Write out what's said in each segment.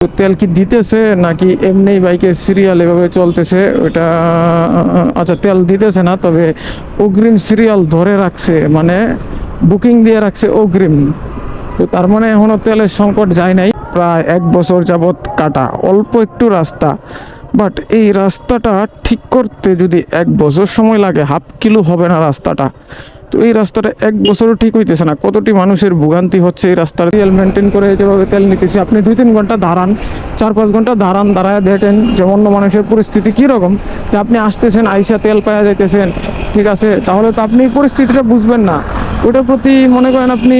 তেল কি দিতেছে নাকি এমনি বাইকের সিরিয়াল এভাবে চলতেছে ওটা। আচ্ছা, তেল দিতেছে না, তবে অগ্রিম সিরিয়াল ধরে রাখছে, মানে বুকিং দিয়ে রাখছে অগ্রিম। তো তার মানে এখনো তেলের সংকট যায় নাই। প্রায় 1 বছর যাবৎ কাটা, অল্প একটু রাস্তা, বাট এই রাস্তাটা ঠিক করতে যদি 1 বছর সময় লাগে, হাফ কিলো হবে না রাস্তাটা। তো এই রাস্তাটা 1 বছরও ঠিক হইতেছে না। কতটি মানুষের ভোগান্তি হচ্ছে এই রাস্তার। তেল মেনটেন করে যেভাবে তেল নিতেছি, আপনি 2-3 ঘন্টা দাঁড়ান, 4-5 ঘন্টা দাঁড়ান, দাঁড়ায় দেখেন যে অন্য মানুষের পরিস্থিতি কীরকম। যে আপনি আসতেছেন, আইসা তেল পাওয়া যাইতেছেন, ঠিক আছে, তাহলে তো আপনি পরিস্থিতিটা বুঝবেন না। ওটার প্রতি মনে করেন আপনি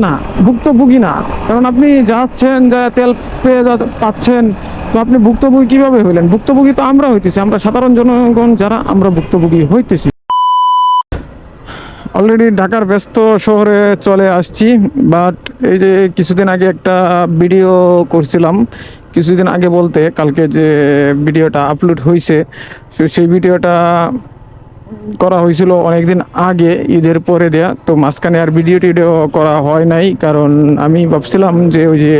না, ভুক্তভোগী না। কারণ আপনি যাচ্ছেন, যা তেল পেয়ে পাচ্ছেন, তো আপনি ভুক্তভোগী কীভাবে হইলেন? ভুক্তভোগী তো আমরা হইতেছি, আমরা সাধারণ জনগণ যারা, আমরা ভুক্তভোগী হইতেছি। অলরেডি ঢাকার ব্যস্ত শহরে চলে আসছি, বাট এই যে কিছুদিন আগে একটা ভিডিও করছিলাম, কিছুদিন আগে বলতে কালকে যে ভিডিওটা আপলোড হয়েছে, সেই ভিডিওটা করা হয়েছিল অনেকদিন আগে, ঈদের পরে দেয়া। তো মাঝখানে আর ভিডিও টিডিও করা হয় নাই, কারণ আমি ভাবছিলাম যে ওই যে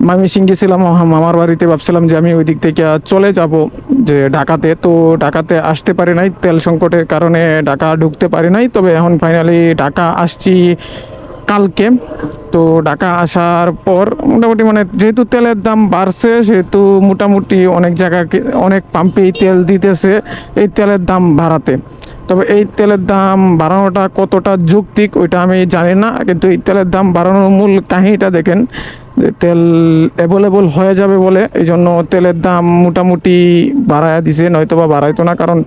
ময়মনসিংহ গেছিলাম মামার বাড়িতে, ভাবছিলাম যে আমি ওই দিক থেকে চলে যাব যে ঢাকাতে। তো ঢাকাতে আসতে পারি নাই, তেল সংকটের কারণে ঢাকা ঢুকতে পারি নাই। তবে এখন ফাইনালি ঢাকা আসছি কালকে। তো ঢাকা আসার পর মোটামুটি মানে যেহেতু তেলের দাম বাড়ছে, সেহেতু মোটামুটি অনেক জায়গায় অনেক পাম্পেই তেল দিতেছে এই তেলের দাম বাড়াতে। তবে এই তেলের দাম বাড়ানোটা কতটা যৌক্তিক ওইটা আমি জানি না, কিন্তু এই তেলের দাম বাড়ানোর মূল কাহিনীটা দেখেন, যে তেল অ্যাভেলেবল হয়ে যাবে বলে এই জন্য তেলের দাম মোটামুটি বাড়ায়া দিছে, নয়তো বা বাড়াইতো না। কারণ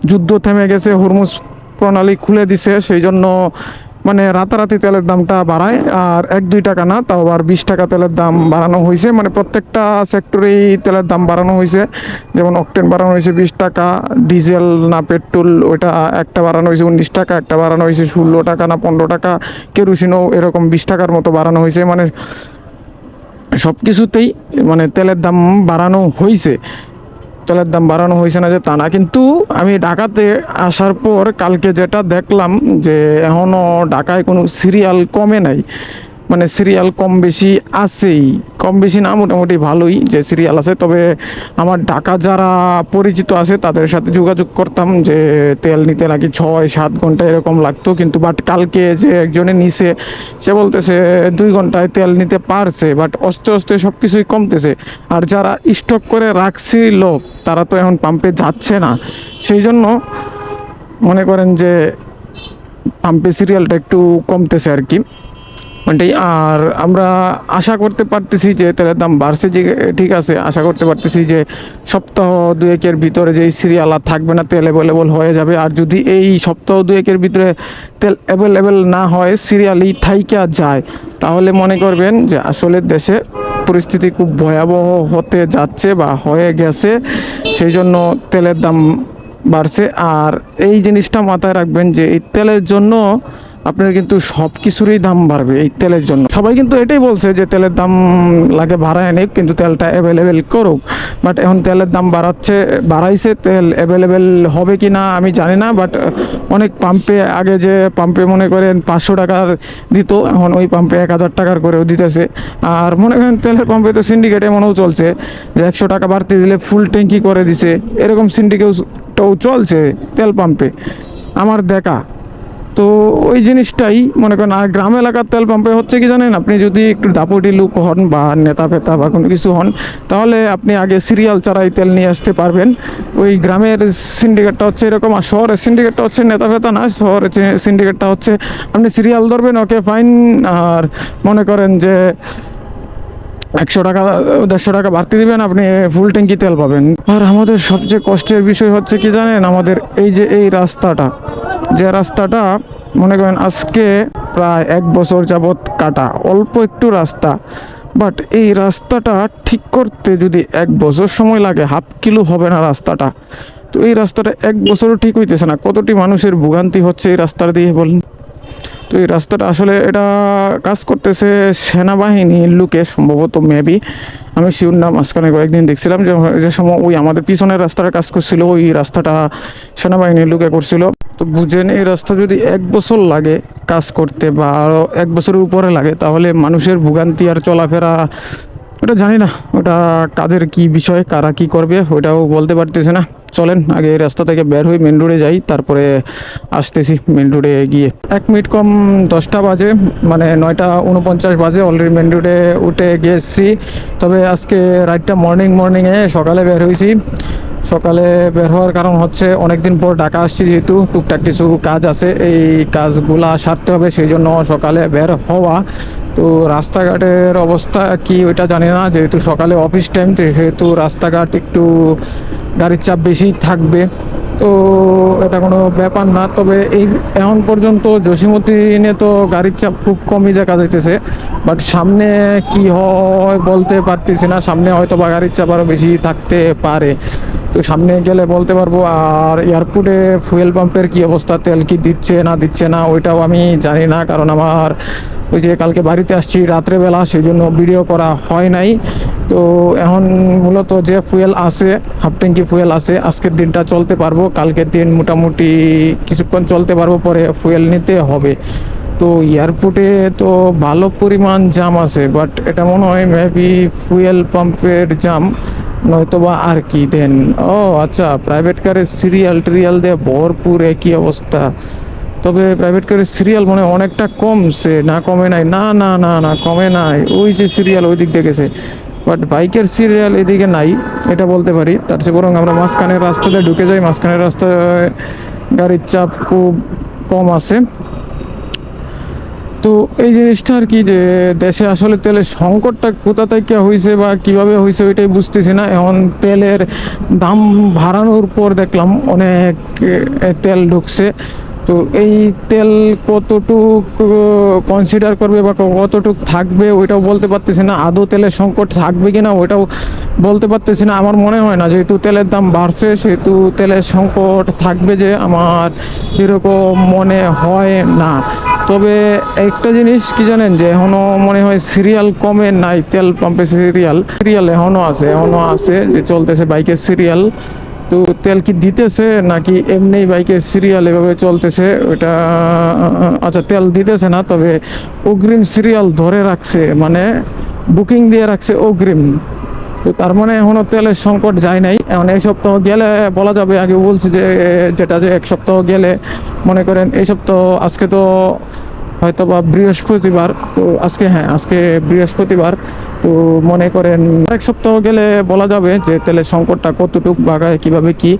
যুদ্ধ থেমে গেছে, হরমুজ প্রণালী খুলে দিছে, সেই জন্য মানে রাতারাতি তেলের দামটা বাড়ায়। আর 1-2 টাকা না, তাও আবার 20 টাকা তেলের দাম বাড়ানো হয়েছে। মানে প্রত্যেকটা সেক্টরেই তেলের দাম বাড়ানো হয়েছে। যেমন অকটেন বাড়ানো হয়েছে 20 টাকা, ডিজেল না পেট্রোল ওইটা একটা বাড়ানো হয়েছে 19 টাকা, একটা বাড়ানো হয়েছে 16 টাকা না 15 টাকা, কেরোসিনও এরকম 20 টাকার মতো বাড়ানো হয়েছে। মানে সব কিছুতেই মানে তেলের দাম বাড়ানো হয়েছে। তেলের দাম বাড়ানো হয়েছে না যে তা না, কিন্তু আমি ঢাকাতে আসার পর কালকে যেটা দেখলাম, যে এখনও ঢাকায় কোনো সিরিয়াল কমে নাই। মানে সিরিয়াল কম বেশি আছেই, কম বেশি না, মোটামুটি ভালোই যে সিরিয়াল আছে। তবে আমার ঢাকা যারা পরিচিত আছে তাদের সাথে যোগাযোগ করতাম যে তেল নিতে নাকি 6-7 ঘন্টা এরকম লাগতো, কিন্তু বাট কালকে যে একজনে নিছে, সে বলতেছে 2 ঘন্টায় তেল নিতে পারছে। বাট আস্তে আস্তে সব কিছুই কমতেছে। আর যারা স্টক করে রাখছিল তারা তো এখন পাম্পে যাচ্ছে না, সেই জন্য মনে করেন যে পাম্পে সিরিয়ালটা একটু কমতেছে আর কি। ওইটাই। আর আমরা আশা করতে পারতেছি যে তেলের দাম বাড়ছে, যে ঠিক আছে, আশা করতে পারতেছি যে সপ্তাহ 2-1-এর ভিতরে যেই সিরিয়াল আর থাকবে না, তেল অ্যাভেলেবল হয়ে যাবে। আর যদি এই সপ্তাহ 2-1-এর ভিতরে তেল অ্যাভেলেবল না হয়, সিরিয়ালই থাইকা যায়, তাহলে মনে করবেন যে আসলে দেশে পরিস্থিতি খুব ভয়াবহ হতে যাচ্ছে বা হয়ে গেছে। সেই জন্য তেলের দাম বাড়ছে। আর এই জিনিসটা মাথায় রাখবেন যে এই তেলের জন্য আপনার কিন্তু সব কিছুরই দাম বাড়বে। এই তেলের জন্য সবাই কিন্তু এটাই বলছে যে তেলের দাম লাগে বাড়ায় নেই, কিন্তু তেলটা অ্যাভেলেবেল করুক। বাট এখন তেলের দাম বাড়াইছে, তেল অ্যাভেলেবেল হবে কি না আমি জানি না। বাট অনেক পাম্পে, আগে যে পাম্পে মনে করেন 500 টাকার দিত, এখন ওই পাম্পে 1000 টাকার করেও দিতেছে। আর মনে করেন তেলের পাম্পে তো সিন্ডিকেট এমনও চলছে যে 100 টাকা বাড়তি দিলে ফুল ট্যাঙ্কি করে দিছে, এরকম সিন্ডিকেটও চলছে তেল পাম্পে আমার দেখা। তো ওই জিনিসটাই মনে করেন। আর গ্রাম এলাকার তেল পাম্পে হচ্ছে কি জানেন, আপনি যদি একটু দাপুটি লোক হন বা নেতা ফেতা বা কোনো কিছু হন, তাহলে আপনি আগে সিরিয়াল ছাড়াই তেল নিয়ে আসতে পারবেন। ওই গ্রামের সিন্ডিকেটটা হচ্ছে এরকম, আর শহরের সিন্ডিকেটটা হচ্ছে নেতা ফেতা না, শহরের সিন্ডিকেটটা হচ্ছে আপনি সিরিয়াল ধরবেন, ওকে ফাইন, আর মনে করেন যে 100 টাকা 150 টাকা বাড়তি দিবেন, আপনি ফুল ট্যাঙ্কি তেল পাবেন। আর আমাদের সবচেয়ে কষ্টের বিষয় হচ্ছে কি জানেন, আমাদের এই যে এই রাস্তাটা, যে রাস্তাটা মনে করেন আজকে প্রায় 1 বছর যাবৎ কাটা, অল্প একটু রাস্তা, বাট এই রাস্তাটা ঠিক করতে যদি 1 বছর সময় লাগে, হাফ কিলো হবে না রাস্তাটা। তো এই রাস্তাটা 1 বছরও ঠিক হইতেছে না। কতটি মানুষের ভোগান্তি হচ্ছে এই রাস্তা দিয়ে বলেন। তো এই রাস্তাটা আসলে এটা কাজ করতেছে সেনাবাহিনীর লোকে সম্ভবত, মেবি, আমি শিওর না। মাঝখানে কয়েকদিন দেখছিলাম যে সময় ওই আমাদের পিছনের রাস্তাটা কাজ করছিল, ওই রাস্তাটা সেনাবাহিনীর লোকে করছিল। তো বুঝেন, এই রাস্তা যদি 1 বছর লাগে কাজ করতে বা আরও 1 বছরের উপরে লাগে, তাহলে মানুষের ভোগান্তি আর চলাফেরা ওটা জানি না, ওটা কাদের কি বিষয়, কারা কি করবে ওটাও বলতে পারতেছে না। চলেন আগে এই রাস্তা থেকে বের হই, মেন রোডে যাই, তারপরে আসতেছি মেন রোডে গিয়ে। 1 মিনিট কম 10টা বাজে, মানে 9টা 49 বাজে, অলরেডি মেন রোডে উঠে গিয়েছি। তবে আজকে রাইডটা মর্নিংয়ে সকালে বের হয়েছি। সকালে বের হওয়ার কারণ হচ্ছে অনেক দিন পর ঢাকা আসছি, যেহেতু টুকটাক কিছু কাজ আছে, এই কাজগুলা সারতে হবে, সেই জন্য সকালে বের হওয়া। তো রাস্তাঘাটের অবস্থা কি ওইটা জানি না, যেহেতু সকালে অফিস টাইম, সেহেতু রাস্তাঘাট একটু গাড়ির চাপ বেশি থাকবে। তো এটা কোনো ব্যাপার না। তবে এই এখন পর্যন্ত জসীমউদ্দিনে তো গাড়ির চাপ খুব কমই দেখা যাইতেছে, বাট সামনে কি হয় বলতে পারতেছি না। সামনে হয়তো বা গাড়ির চাপ আরও বেশি থাকতে পারে, তো সামনে গেলে বলতে পারবো। আর এয়ারপোর্টে ফুয়েল পাম্পের কি অবস্থা, তেল কি দিচ্ছে না ওইটাও আমি জানি না, কারণ আমার ওই যে কালকে বাড়িতে আসছি রাত্রেবেলা, সেই জন্য ভিডিও করা হয় নাই। তো এখন মূলত যে ফুয়েল আছে, হাফ ট্যাঙ্কি ফুয়েল আছে, আজকের দিনটা চলতে পারবো, কালকের দিন মোটামুটি কিছুক্ষণ চলতে পারবো, পরে ফুয়েল নিতে হবে। তো এয়ারপোর্টে তো ভালো পরিমাণ জাম আছে, বাট এটা মনে হয় মেবি ফুয়েল পাম্পের জাম, নয়তোবা আর কি দেন। ও আচ্ছা, প্রাইভেট কারের সিরিয়াল টিরিয়াল দিয়ে ভরপুর, একই অবস্থা। তবে প্রাইভেট কারের সিরিয়াল মনে হয় অনেকটা কমছে, না কমে নাই, না কমে নাই, ওই যে সিরিয়াল ওই দিক দিয়ে গেছে, বাট বাইকের সিরিয়াল এদিকে নাই, এটা বলতে পারি। তার চেয়ে বরং আমরা মাঝখানের রাস্তাতে ঢুকে যাই, মাঝখানের রাস্তায় গাড়ির চাপ খুব কম আছে। তো এই জিনিসটা আর কি, যে দেশে আসলে তেলের সংকটটা কোথা থেকে হয়েছে বা কিভাবে হয়েছে ওইটাই বুঝতেছি না। এখন তেলের দাম বাড়ানোর পর দেখলাম অনেক তেল ঢুকছে। তো এই তেল কতটুক কনসিডার করবে বা কতটুক থাকবে ওইটাও বলতে পারতেছি না। আদৌ তেলের সংকট থাকবে কি না ওইটাও বলতে পারতেছি না। আমার মনে হয় না, যেহেতু তেলের দাম বাড়ছে সেহেতু তেলের সংকট থাকবে, যে আমার এরকম মনে হয় না। তবে একটা জিনিস কি জানেন, যে এখনও মনে হয় সিরিয়াল কমে নাই, তেল পাম্পে সিরিয়াল এখনও আছে যে চলতেছে বাইকের সিরিয়াল। তো তেল কি দিতেছে নাকি এমনি বাইকের সিরিয়াল এভাবে চলতেছে ওটা, আচ্ছা তেল দিতেছে না, তবে অগ্রিম সিরিয়াল ধরে রাখছে, মানে বুকিং দিয়ে রাখছে অগ্রিম। তো তার মানে এখনও তেলের সংকট যায় নাই। এখন এই সপ্তাহ গেলে বলা যাবে। আগে বলছি যে যেটা যে 1 সপ্তাহ গেলে, মনে করেন এই সপ্তাহ আজকে তো হয়তো বা বৃহস্পতিবার, তো আজকে বৃহস্পতিবার, তো মনে করেন 1 সপ্তাহ গেলে বলা যাবে যে তেলের সংকটটা কতটুকু বাগায়, কিভাবে কি।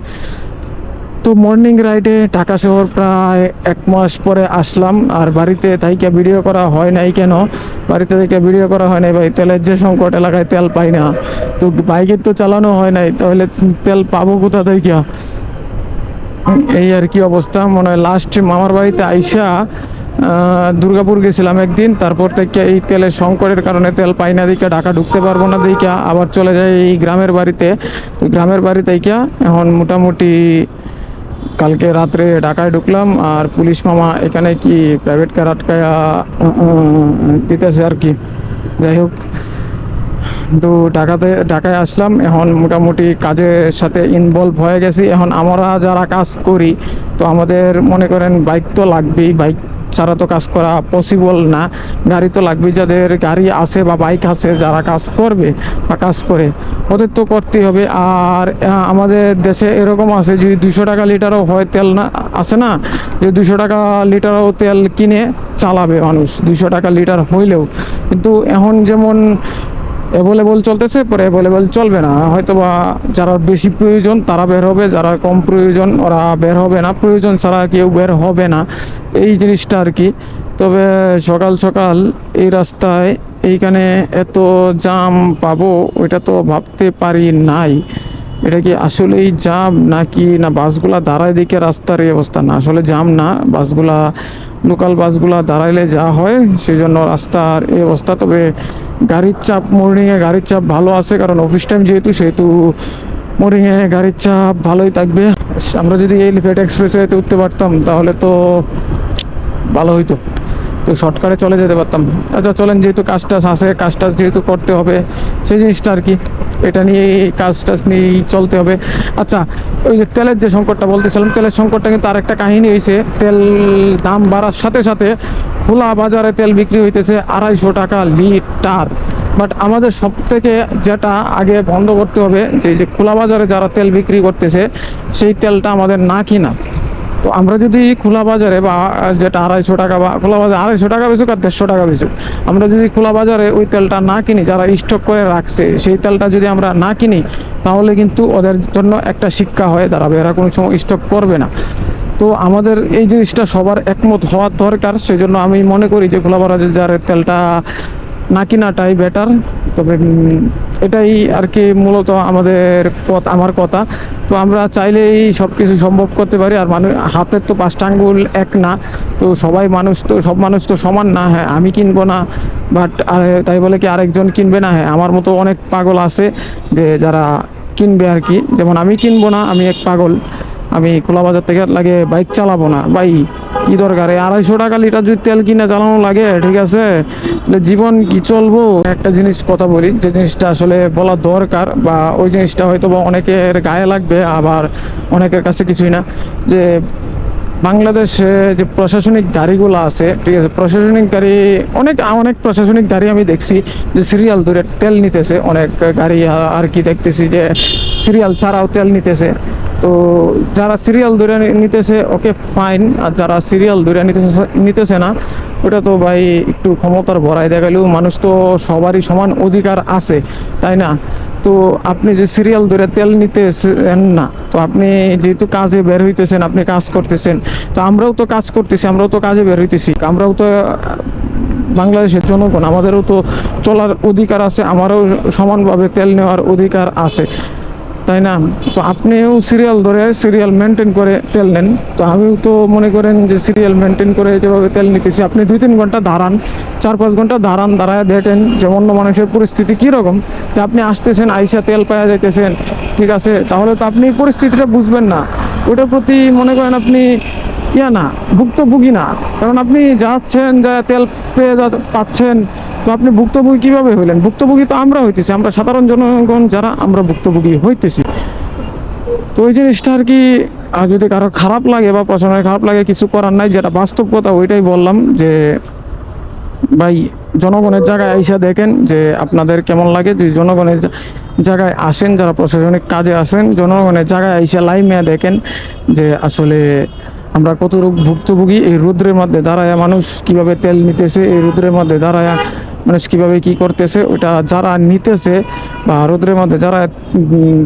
তো মর্নিং রাইডে ঢাকা শহর প্রায় 1 মাস পরে আসলাম, আর বাড়িতে থাইকা ভিডিও করা হয় নাই। কেন বাড়িতে থেকে ভিডিও করা হয় নাই ভাই, তেলের যে সংকট, এলাকায় তেল পাই না, তো বাইকের তো চালানো হয় নাই, তাহলে তেল পাবো কোথা থেকে? এই আর কি অবস্থা। মনে হয় লাস্ট মামার বাড়িতে আইসা দুর্গাপুর গেছিলাম একদিন, তারপর থেকে এই তেলের সংকটের কারণে তেল পাই না দিকে, ঢাকা ঢুকতে পারবো না দিকে, আবার চলে যাই এই গ্রামের বাড়িতে। তো গ্রামের বাড়ি থেকে এখন মোটামুটি কালকে রাত্রে ঢাকায় ঢুকলাম, আর পুলিশ মামা এখানে কি প্রাইভেট কার আটকায়া দিতেছে আর কি। যাই হোক, তো ঢাকায় আসলাম, এখন মোটামুটি কাজের সাথে ইনভলভ হয়ে গেছি। এখন আমরা যারা কাজ করি, তো আমাদের মনে করেন বাইক তো লাগবেই, বাইক ছাড়া তো কাজ করা পসিবল না, গাড়ি তো লাগবেই। যাদের গাড়ি আছে বা বাইক আছে, যারা কাজ করবে বা কাজ করে, ওদের তো করতেই হবে। আর আমাদের দেশে এরকম আছে, যদি 200 টাকা লিটারও হয় তেল, না আছে না, যে 200 টাকা লিটারও তেল কিনে চালাবে মানুষ, 200 টাকা লিটার হইলেও। কিন্তু এখন যেমন অ্যাভেলেবল চলতেছে, পরে অ্যাভেলেবল চলবে না, হয়তো বা যারা বেশি প্রয়োজন তারা বের হবে, যারা কম প্রয়োজন ওরা বের হবে না, প্রয়োজন ছাড়া কেউ বের হবে না, এই জিনিসটা আর কি। তবে সকাল সকাল এই রাস্তায় এইখানে এত জাম পাবো ওইটা তো ভাবতে পারি নাই। এটা কি আসলেই জাম নাকি না বাসগুলা দাঁড়ায় দিকে রাস্তার এই অবস্থা? না, আসলে জাম না, বাসগুলা লোকাল বাসগুলা দাঁড়াইলে যা হয় সেই জন্য রাস্তার এই অবস্থা। তবে গাড়ির চাপ, মর্নিংয়ে গাড়ির চাপ ভালো আছে, কারণ অফিস টাইম সেহেতু মর্নিংয়ে গাড়ির চাপ ভালোই থাকবে। আমরা যদি এই এলিফ্যান্ট এক্সপ্রেসওয়েতে উঠতে পারতাম তাহলে তো ভালো হইতো, তো শর্টকাটে চলে যেতে পারতাম। আচ্ছা চলেন, যেহেতু কাজ টাজ আছে, কাজ টাজ যেহেতু করতে হবে, সেই জিনিসটা আর কি, এটা নিয়ে কাজ টাজ নিয়েই চলতে হবে। আচ্ছা, ওই যে তেলের যে সংকটটা বলতেছিলাম, তেলের সংকটটা কিন্তু আরেকটা কাহিনী হয়েছে। তেল দাম বাড়ার সাথে সাথে খোলা বাজারে তেল বিক্রি হইতেছে 250 টাকা লিটার। বাট আমাদের সব থেকে যেটা আগে বন্ধ করতে হবে, যে যে খোলা বাজারে যারা তেল বিক্রি করতেছে সেই তেলটা আমাদের না কিনা। তো আমরা যদি খোলা বাজারে বা যেটা 250 টাকা বা খোলা বাজারে 250 টাকা বেচুক আর 150 টাকা বেচুক, আমরা যদি খোলা বাজারে ওই তেলটা না কিনি, যারা স্টক করে রাখছে সেই তেলটা যদি আমরা না কিনি, তাহলে কিন্তু ওদের জন্য একটা শিক্ষা হয়ে দাঁড়াবে, এরা কোনো সময় স্টক করবে না। তো আমাদের এই জিনিসটা সবার একমত হওয়ার দরকার। সেই জন্য আমি মনে করি যে খোলা বাজারের তেলটা না কিনাটাই বেটার। তবে এটাই আর কি মূলত আমার কথা। তো আমরা চাইলেই সব কিছু সম্ভব করতে পারি, আর মানুষ হাতের তো 5টা আঙ্গুল এক না। তো সব মানুষ তো সমান না। হ্যাঁ, আমি কিনবো না, বাট তাই বলে কি আরেকজন কিনবে না? হ্যাঁ, আমার মতো অনেক পাগল আছে যে যারা কিনবে আর কি। যেমন আমি কিনবো না, আমি এক পাগল। আমি খোলা বাজার থেকে লাগে বাইক চালাবো না ভাই, কি দরকার? 250 টাকা লিটার যদি তেল কিনে চালানো লাগে, ঠিক আছে, তাহলে জীবন কি চলবো? একটা জিনিস কথা বলি, যে জিনিসটা আসলে বলা দরকার, বা ওই জিনিসটা হয়তো বা অনেকের গায়ে লাগবে, আবার অনেকের কাছে কিছুই না। যে বাংলাদেশে যে প্রশাসনিক গাড়িগুলো আছে, ঠিক আছে, প্রশাসনিক গাড়ি অনেক অনেক প্রশাসনিক গাড়ি আমি দেখছি যে সিরিয়াল ধরে তেল নিতেছে। অনেক গাড়ি আর কি দেখতেছি যে সিরিয়াল ছাড়াও তেল নিতেছে। তো যারা সিরিয়াল ধরে নিতেছে ওকে ফাইন, আর যারা সিরিয়াল ধরে নিতেছে না, ওটা তো ভাই একটু ক্ষমতার ভরায় দেখালেও, মানুষ তো সবারই সমান অধিকার আছে, তাই না? তো আপনি যে সিরিয়াল ধরে তেল নিতেছেন না, তো আপনি যেহেতু কাজে বের হইতেছেন, আপনি কাজ করতেছেন, তো আমরাও তো কাজ করতেছি, আমরাও তো কাজে বের হইতেছি, আমরাও তো বাংলাদেশের জনগণ, আমাদেরও তো চলার অধিকার আছে, আমারও সমানভাবে তেল নেওয়ার অধিকার আছে, তাই না? তো আপনিও সিরিয়াল মেনটেন করে তেল নেন। তো আমিও তো মনে করেন যে সিরিয়াল মেনটেন করে যেভাবে তেল নিতেছি, আপনি 2-3 ঘন্টা দাঁড়ান, 4-5 ঘন্টা দাঁড়ায় দেখেন যে অন্য মানুষের পরিস্থিতি কীরকম। যে আপনি আসতেছেন, আইসা তেল পাওয়া যাইতেছেন, ঠিক আছে, তাহলে তো আপনি পরিস্থিতিটা বুঝবেন না। ওটার প্রতি মনে করেন আপনি না, ভুক্তভোগী না। কারণ আপনি যাচ্ছেন, যা তেল পাচ্ছেন, তো আপনি ভুক্তভোগী কিভাবে হইলেন? ভুক্তভোগী তো আমরা হইতেছি, আমরা সাধারণ জনগণ যারা, আমরা ভুক্তভোগী হইতেছি। তো ওই জিনিসটা আর কি, যদি কারো খারাপ লাগে বা প্রশাসনের খারাপ লাগে, কিছু করার নাই। যেটা বাস্তব কথা ওইটাই বললাম, যে ভাই জনগণের জায়গায় আইসা দেখেন যে আপনাদের কেমন লাগে। যদি জনগণের জায়গায় আসেন, যারা প্রশাসনিক কাজে আসেন, জনগণের জায়গায় আইসা লাইমে দেখেন যে আসলে আমরা কতটুকু ভুক্তভোগী। এই রৌদ্রের মধ্যে দাঁড়ায় মানুষ কিভাবে তেল নিতেছে, এই রৌদ্রের মধ্যে দাঁড়ায় মানুষ কিভাবে কি করতেছে, ওটা যারা নিতেছে বা রৌদ্রের মধ্যে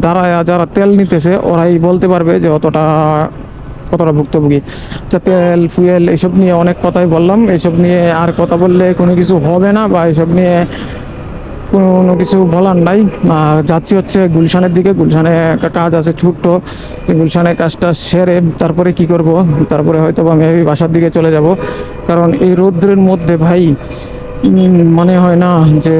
দাঁড়ায় যারা তেল নিতেছে, ওরাই বলতে পারবে যে কতটা ভুক্তভোগী। আচ্ছা, তেল ফুয়েল এইসব নিয়ে অনেক কথাই বললাম। এইসব নিয়ে আর কথা বললে কোনো কিছু হবে না, বা এইসব নিয়ে কোনো কিছু বলার নাই। যাচ্ছি হচ্ছে গুলশানের দিকে। গুলশানে একটা কাজ আছে ছোট্ট, গুলশানের কাজটা সেরে তারপরে কি করব, তারপরে হয়তো আমি বাসার দিকে চলে যাব। কারণ এই রৌদ্রের মধ্যে ভাই মনে হয় না যে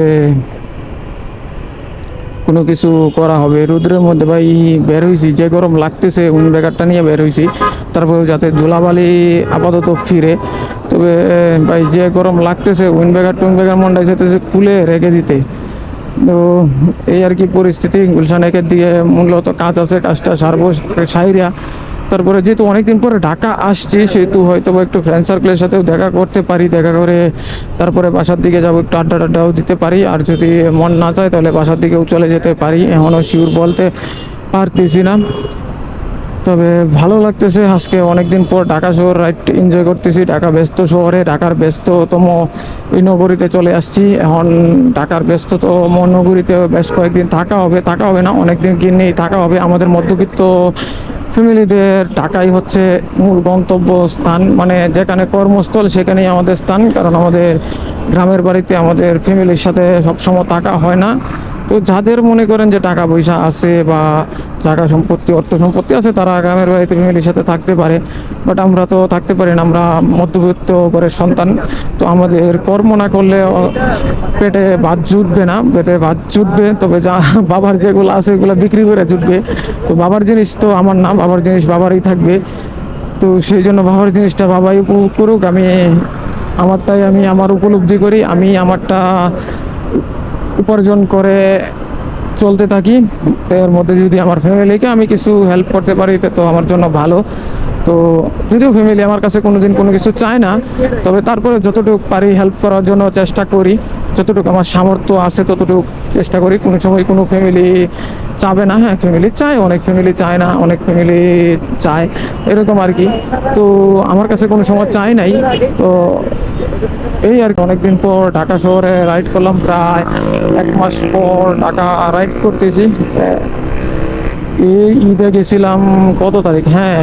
কোনো কিছু করা হবে। রৌদ্রের মধ্যে ভাই বের হয়েছি, যে গরম লাগতেছে, উইন্ডব্যাগারটা নিয়ে বের হয়েছি, তারপরে যাতে ধুলাবালি আপাতত ফিরে। তবে ভাই যে গরম লাগতেছে, উইন্ডব্যাগার মনটা যেতেছে খুলে রেখে দিতে। তো এই আর কি পরিস্থিতি। গুলশান একের দিকে মূলত কাজ আছে, কাজটা সারবো সাইরিয়া। তারপরে যেহেতু অনেকদিন পরে ঢাকা আসছি, সেহেতু হয়তো একটু ফ্রেন্ড সার্কেলের সাথেও দেখা করতে পারি, দেখা করে তারপরে বাসার দিকে যাবো, একটু আড্ডাও দিতে পারি। আর যদি মন না চায় তাহলে বাসার দিকেও চলে যেতে পারি, এখনও শিওর বলতে পারতেছি না। তবে ভালো লাগতেছে, আজকে অনেকদিন পর ঢাকা শহর রাইড এনজয় করতেছি। ঢাকা ব্যস্ত শহরে, ঢাকার ব্যস্ততম এই নগরীতে চলে আসছি। এখন ঢাকার ব্যস্ততম নগরীতে বেশ কয়েকদিন থাকা হবে না, অনেকদিন গিয়ে থাকা হবে। আমাদের মধ্যবিত্ত ফ্যামিলিদের ঢাকাই হচ্ছে মূল গন্তব্য স্থান, মানে যেখানে কর্মস্থল সেখানেই আমাদের স্থান। কারণ আমাদের গ্রামের বাড়িতে আমাদের ফ্যামিলির সাথে সবসময় থাকা হয় না। তো যাদের মনে করেন যে টাকা পয়সা আছে বা জায়গা সম্পত্তি, অর্থ সম্পত্তি আছে, তারা গ্রামের বাড়িতে ফ্যামিলির সাথে থাকতে পারে। বাট আমরা তো থাকতে পারি না, আমরা মধ্যবিত্ত ঘরের সন্তান। তো আমাদের কর্ম না করলে পেটে ভাত জুটবে না, পেটে ভাত জুটবে, তবে যা বাবার যেগুলো আছে এগুলো বিক্রি করে জুটবে। তো বাবার জিনিস তো আমার না, বাবার জিনিস বাবারই থাকবে। তো সেই জন্য বাবার জিনিসটা বাবাই উপভোগ করুক, আমারটাই আমি আমার উপলব্ধি করি, আমি আমারটা উপার্জন করে চলতে থাকি। তো এর মধ্যে যদি আমার ফ্যামিলিকে আমি কিছু হেল্প করতে পারি, তো আমার জন্য ভালো। তো যদিও ফ্যামিলি আমার কাছে কোনোদিন কোনো কিছু চায় না, তবে তারপরে যতটুকু পারি হেল্প করার জন্য চেষ্টা করি, যতটুকু আমার সামর্থ্য আছে ততটুকু চেষ্টা করি। কোনো সময় কোনো ফ্যামিলি চাবে না, হ্যাঁ ফ্যামিলি চায়, অনেক ফ্যামিলি চায় না, অনেক ফ্যামিলি চায়, এরকম আর কি। তো আমার কাছে কোনো সময় চাই নাই। তো এই আর কি, অনেকদিন পর ঢাকা শহরে রাইড করলাম, প্রায় 1 মাস পর ঢাকা রাইড করতেছি। এই ঈদে গেছিলাম কত তারিখ, হ্যাঁ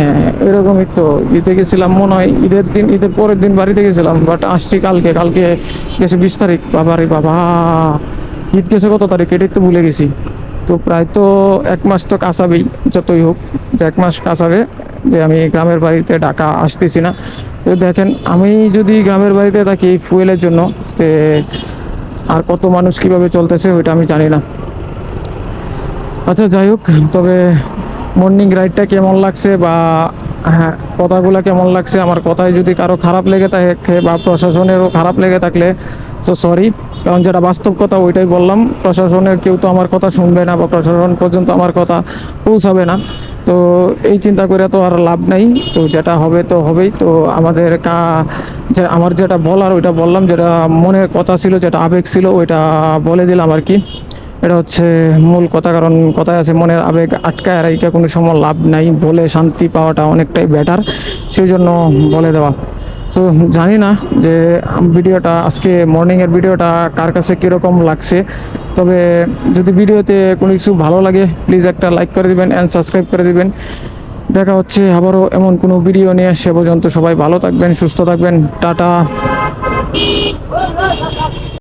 এরকমই তো, ঈদে গেছিলাম মনে হয়, ঈদের দিন, ঈদের পরের দিন বাড়িতে গেছিলাম, বাট আসছি কালকে, কালকে গেছে 20 তারিখ। বাবা রে বাবা, ঈদ গেছে কত তারিখ এটাই তো ভুলে গেছি। তো প্রায় তো 1 মাস তো কাছাবেই, যতই হোক যে 1 মাস কাছাবে যে আমি গ্রামের বাড়িতে ঢাকা আসতেছি না। তো দেখেন, আমি যদি গ্রামের বাড়িতে থাকি ফুয়েলের জন্য, তে আর কত মানুষ কিভাবে চলতেছে ওইটা আমি জানি না। আচ্ছা যাই হোক, তবে মর্নিং রাইডটা কেমন লাগছে বা হ্যাঁ কথাগুলো কেমন লাগছে, আমার কথায় যদি কারো খারাপ লেগে থাকে বা প্রশাসনেরও খারাপ লেগে থাকলে তো সরি, কারণ যেটা বাস্তব কথা ওইটাই বললাম। প্রশাসনের কেউ তো আমার কথা শুনবে না বা প্রশাসন পর্যন্ত আমার কথা পৌঁছাবে না। তো এই চিন্তা করে তো আর লাভ নাই, তো যেটা হবে তো হবেই। তো আমাদের যে আমার যেটা বলার ওইটা বললাম, যেটা মনের কথা ছিল, যেটা আবেগ ছিল ওইটা বলে দিলাম আর কি। এটা হচ্ছে মূল কথা, কারণ কথায় আছে মনের আবেগ আটকায় রাইখা কোনো সময় লাভ নাই, বলে শান্তি পাওয়াটা অনেকটাই বেটার, সেই জন্য বলে দেওয়া। তো জানি না যে ভিডিওটা আজকে মর্নিংয়ের ভিডিওটা কার কাছে কীরকম লাগছে, তবে যদি ভিডিওতে কোনো কিছু ভালো লাগে প্লিজ একটা লাইক করে দিবেন অ্যান্ড সাবস্ক্রাইব করে দিবেন। দেখা হচ্ছে আবারও এমন কোনো ভিডিও নিয়ে, সে পর্যন্ত সবাই ভালো থাকবেন, সুস্থ থাকবেন, টাটা।